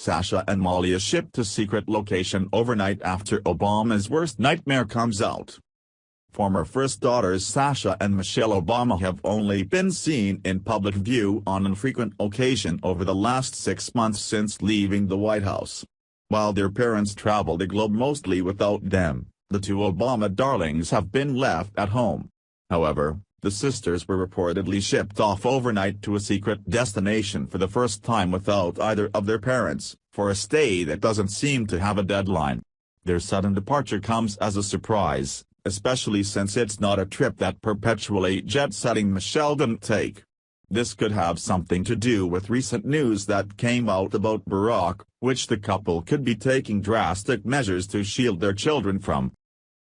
Sasha and Malia shipped to secret location overnight after Obama's worst nightmare comes out. Former first daughters Sasha and Michelle Obama have only been seen in public view on infrequent occasion over the last 6 months since leaving the White House. While their parents traveled the globe mostly without them, the two Obama darlings have been left at home. However, the sisters were reportedly shipped off overnight to a secret destination for the first time without either of their parents, for a stay that doesn't seem to have a deadline. Their sudden departure comes as a surprise, especially since it's not a trip that perpetually jet-setting Michelle didn't take. This could have something to do with recent news that came out about Barack, which the couple could be taking drastic measures to shield their children from.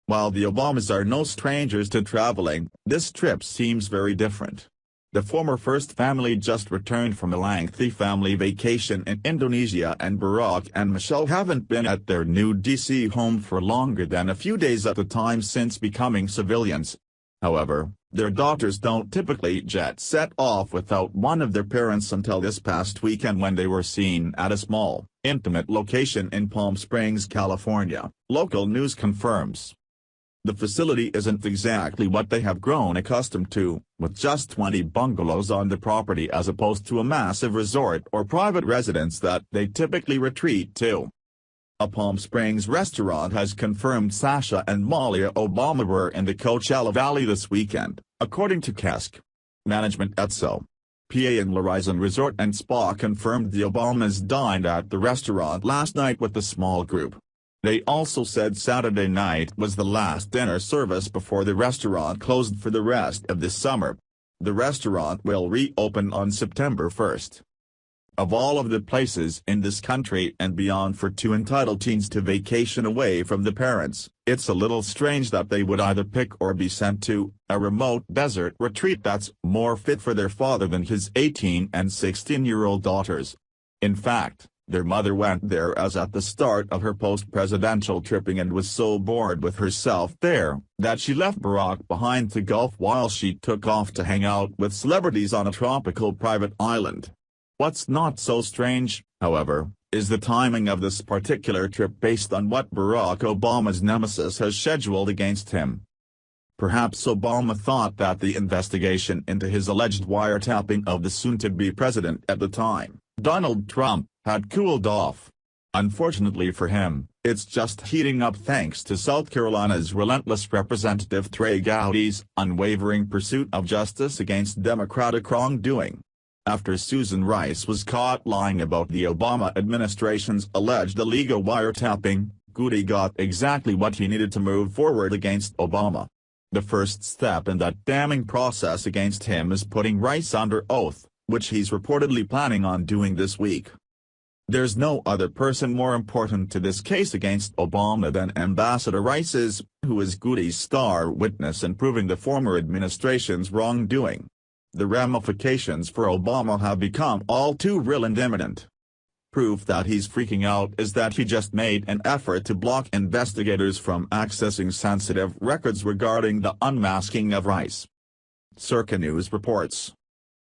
While the Obamas are no strangers to traveling, this trip seems very different. The former first family just returned from a lengthy family vacation in Indonesia, and Barack and Michelle haven't been at their new D.C. home for longer than a few days at a time since becoming civilians. However, their daughters don't typically jet-set off without one of their parents until this past weekend when they were seen at a small, intimate location in Palm Springs, California, local news confirms. The facility isn't exactly what they have grown accustomed to, with just 20 bungalows on the property as opposed to a massive resort or private residence that they typically retreat to. A Palm Springs restaurant has confirmed Sasha and Malia Obama were in the Coachella Valley this weekend, according to KESK. Management at PA and Horizon Resort and Spa confirmed the Obamas dined at the restaurant last night with a small group. They also said Saturday night was the last dinner service before the restaurant closed for the rest of the summer. The restaurant will reopen on September 1st. Of all of the places in this country and beyond for two entitled teens to vacation away from the parents, it's a little strange that they would either pick or be sent to a remote desert retreat that's more fit for their father than his 18 and 16-year-old daughters. In fact, their mother went there as at the start of her post-presidential tripping and was so bored with herself there, that she left Barack behind to golf while she took off to hang out with celebrities on a tropical private island. What's not so strange, however, is the timing of this particular trip based on what Barack Obama's nemesis has scheduled against him. Perhaps Obama thought that the investigation into his alleged wiretapping of the soon-to-be president at the time, Donald Trump, had cooled off. Unfortunately for him, it's just heating up thanks to South Carolina's relentless Representative Trey Gowdy's unwavering pursuit of justice against Democratic wrongdoing. After Susan Rice was caught lying about the Obama administration's alleged illegal wiretapping, Gowdy got exactly what he needed to move forward against Obama. The first step in that damning process against him is putting Rice under oath, which he's reportedly planning on doing this week. There's no other person more important to this case against Obama than Ambassador Rice is, who is Gowdy's star witness in proving the former administration's wrongdoing. The ramifications for Obama have become all too real and imminent. Proof that he's freaking out is that he just made an effort to block investigators from accessing sensitive records regarding the unmasking of Rice. Circa News reports.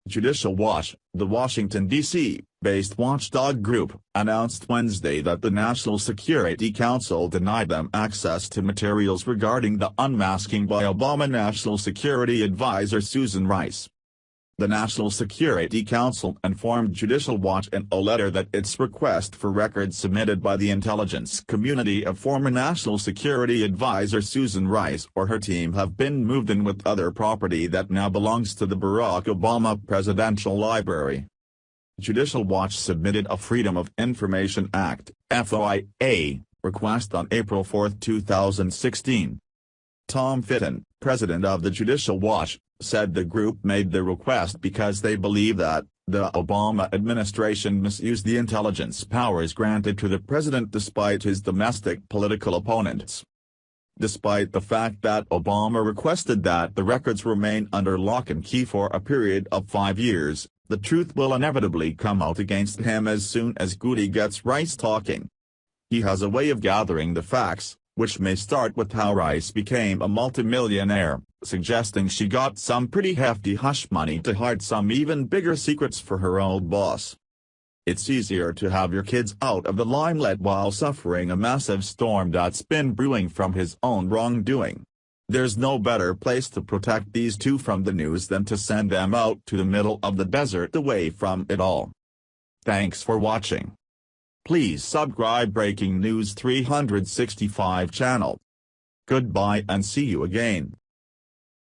Judicial Watch, the Washington, D.C.-based watchdog group, announced Wednesday that the National Security Council denied them access to materials regarding the unmasking by Obama National Security Advisor Susan Rice. The National Security Council informed Judicial Watch in a letter that its request for records submitted by the intelligence community of former National Security Advisor Susan Rice or her team have been moved in with other property that now belongs to the Barack Obama Presidential Library. Judicial Watch submitted a Freedom of Information Act (FOIA) request on April 4, 2016. Tom Fitton, president of the Judicial Watch, said the group made the request because they believe that the Obama administration misused the intelligence powers granted to the president despite his domestic political opponents. Despite the fact that Obama requested that the records remain under lock and key for a period of 5 years, the truth will inevitably come out against him as soon as Gowdy gets Rice talking. He has a way of gathering the facts, which may start with how Rice became a multimillionaire, suggesting she got some pretty hefty hush money to hide some even bigger secrets for her old boss. It's easier to have your kids out of the limelight while suffering a massive storm that's been brewing from his own wrongdoing. There's no better place to protect these two from the news than to send them out to the middle of the desert away from it all. Thanks for watching. Please subscribe Breaking News 365 channel. Goodbye and see you again.